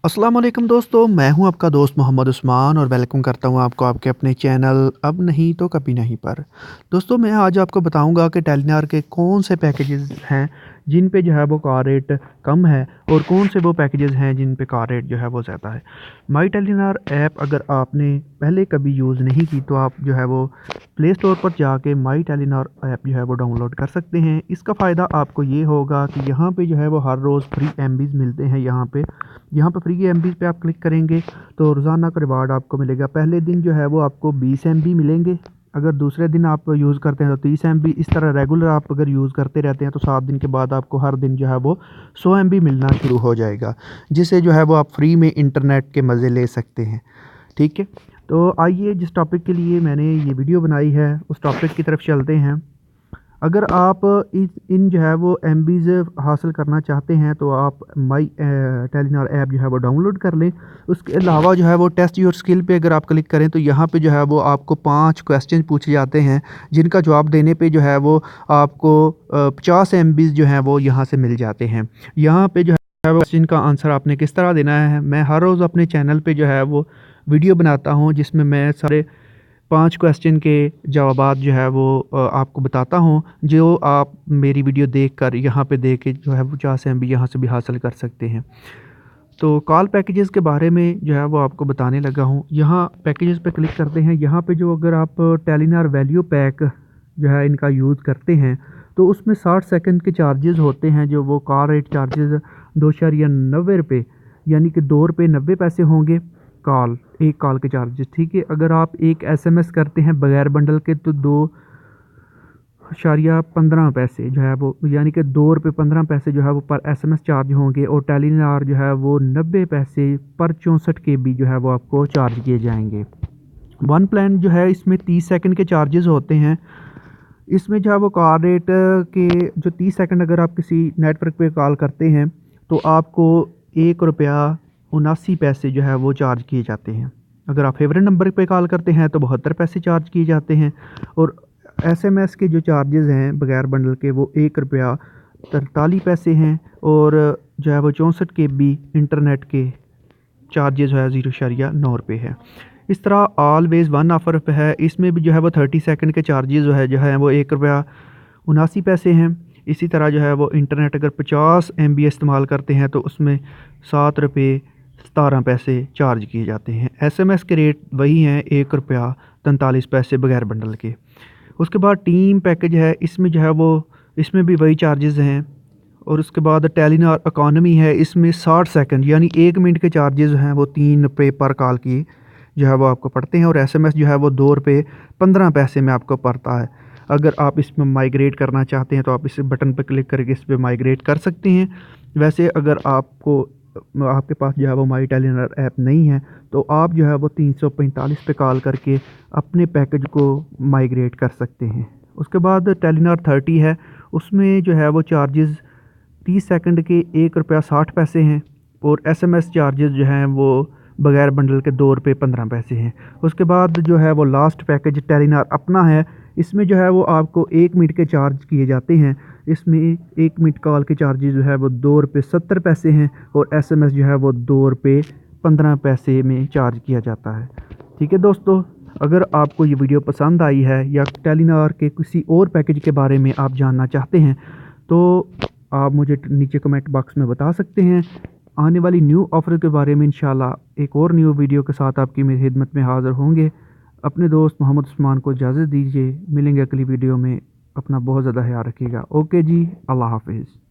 अस्सलाम वालेकुम दोस्तों, मैं हूं आपका दोस्त मोहम्मद उस्मान और वेलकम करता हूं आपको आपके अपने चैनल अब नहीं तो कभी नहीं पर। दोस्तों मैं आज आपको बताऊंगा कि टेलीनॉर के कौन से पैकेजेस हैं जिन पे जो है वो कार रेट कम है और कौन से वो पैकेजेस हैं जिन पे कार रेट जो है वो ज़्यादा है। माई टेलीनॉर ऐप अगर आपने पहले कभी यूज़ नहीं की तो आप जो है वो प्ले स्टोर पर जाके माई टेलीनॉर ऐप जो है वो डाउनलोड कर सकते हैं। इसका फ़ायदा आपको ये होगा कि यहाँ पे जो है वो हर रोज़ फ्री एमबीज़ मिलते हैं। यहाँ पे फ्री एमबीज़ पे आप क्लिक करेंगे तो रोज़ाना का रिवार्ड आपको मिलेगा। पहले दिन जो है वो आपको 20 एमबी मिलेंगे, अगर दूसरे दिन आप यूज़ करते हैं तो 30 एमबी। इस तरह रेगुलर आप अगर यूज़ करते रहते हैं तो 7 दिन के बाद आपको हर दिन जो है वो 100 एमबी मिलना शुरू हो जाएगा, जिससे जो है वो आप फ्री में इंटरनेट के मज़े ले सकते हैं। ठीक है, तो आइए जिस टॉपिक के लिए मैंने ये वीडियो बनाई है उस टॉपिक की तरफ चलते हैं। अगर आप इन जो है वो एमबीज़ हासिल करना चाहते हैं तो आप माई टेलीनॉर ऐप जो है वो डाउनलोड कर लें। उसके अलावा जो है वो टेस्ट योर स्किल पे अगर आप क्लिक करें तो यहाँ पे जो है वो आपको 5 क्वेश्चन पूछे जाते हैं, जिनका जवाब देने पे जो है वो आपको 50 एमबीज़ जो हैं वो यहाँ से मिल जाते हैं। यहाँ पे जो है वो क्वेश्चन का आंसर आपने किस तरह देना है, मैं हर रोज़ अपने चैनल पे जो है वो वीडियो बनाता हूँ जिसमें मैं सारे 5 क्वेश्चन के जवाबात जो है वो आपको बताता हूँ, जो आप मेरी वीडियो देखकर यहाँ पे देख के जो है वो 50 एमबी यहाँ से भी हासिल कर सकते हैं। तो कॉल पैकेजेस के बारे में जो है वो आपको बताने लगा हूँ। यहाँ पैकेजेस पे क्लिक करते हैं। यहाँ पे जो अगर आप टेलीनॉर वैल्यू पैक जो है इनका यूज़ करते हैं तो उसमें 60 सेकंड के चार्जेस होते हैं, जो वो कॉल रेट चार्जेस 2.90 रुपये यानी कि 2 रुपये 90 पैसे होंगे एक कॉल के चार्जेस। ठीक है, अगर आप एक एसएमएस करते हैं बगैर बंडल के तो 2.15 पैसे जो है वो यानी कि 2 रुपये 15 पैसे जो है वो पर एसएमएस चार्ज होंगे, और टेलीनॉर जो है वो 90 पैसे पर 64 केबी जो है वो आपको चार्ज किए जाएंगे। वन प्लान जो है इसमें 30 सेकंड के चार्जेस होते हैं। इसमें जो है वो कॉल रेट के जो 30 सेकंड अगर आप किसी नेटवर्क पे कॉल करते हैं तो आपको 1 रुपया 79 पैसे जो है वो चार्ज किए जाते हैं। अगर आप फेवरेट नंबर पे कॉल करते हैं तो 72 पैसे चार्ज किए जाते हैं। और एसएमएस के जो चार्जेस हैं बगैर बंडल के वो 1 रुपया 43 पैसे हैं, और जो है वो 64 केबी इंटरनेट के चार्जेस जो है 0.9 रुपये है। इस तरह ऑलवेज़ वन ऑफ़र पे है, इसमें भी जो है वो 30 सेकंड के चार्जेस जो है वो 1 रुपया 79 पैसे हैं। इसी तरह जो है वो इंटरनेट अगर 50 एमबी इस्तेमाल करते हैं तो उसमें 7 रुपये 17 पैसे चार्ज किए जाते हैं। एसएमएस के रेट वही हैं 1 रुपया 43 पैसे बगैर बंडल के। उसके बाद टीम पैकेज है, इसमें जो है वो इसमें भी वही चार्जेस हैं। और उसके बाद टेलीनॉर इकोनॉमी है, इसमें 60 सेकंड यानी 1 मिनट के चार्जेस हैं वो 3 रुपये पर कॉल की जो है वो आपको पड़ते हैं, और एसएमएस जो है वो 2 रुपये 15 पैसे में आपको पड़ता है। अगर आप इसमें माइग्रेट करना चाहते हैं तो आप इस बटन पर क्लिक करके इस पर माइग्रेट कर सकते हैं। वैसे अगर आपके पास जो है वो माई टेलीनॉर ऐप नहीं है तो आप जो है वो 345 पे कॉल करके अपने पैकेज को माइग्रेट कर सकते हैं। उसके बाद टेलीनॉर 30 है, उसमें जो है वो चार्जेस 30 सेकंड के 1 रुपया 60 पैसे हैं, और एसएमएस चार्जेस जो हैं वो बगैर बंडल के 2 रुपये 15 पैसे हैं। उसके बाद जो है वो लास्ट पैकेज टेलीनॉर अपना है, इसमें जो है वो आपको 1 मिनट के चार्ज किए जाते हैं। इसमें 1 मिनट कॉल के चार्जेस जो है वो 2 रुपये 70 पैसे हैं, और एसएमएस जो है वो 2 रुपये 15 पैसे में चार्ज किया जाता है। ठीक है दोस्तों, अगर आपको ये वीडियो पसंद आई है या टेलीनॉर के किसी और पैकेज के बारे में आप जानना चाहते हैं तो आप मुझे नीचे कमेंट बॉक्स में बता सकते हैं। आने वाली न्यू ऑफ़र के बारे में इंशाल्लाह एक और न्यू वीडियो के साथ आपकी मेरी खिदमत में हाज़िर होंगे। अपने दोस्त मोहम्मद उस्मान को इजाज़त दीजिए, मिलेंगे अगली वीडियो में। अपना बहुत ज़्यादा ख्याल रखिएगा। ओके जी, अल्लाह हाफ़िज़।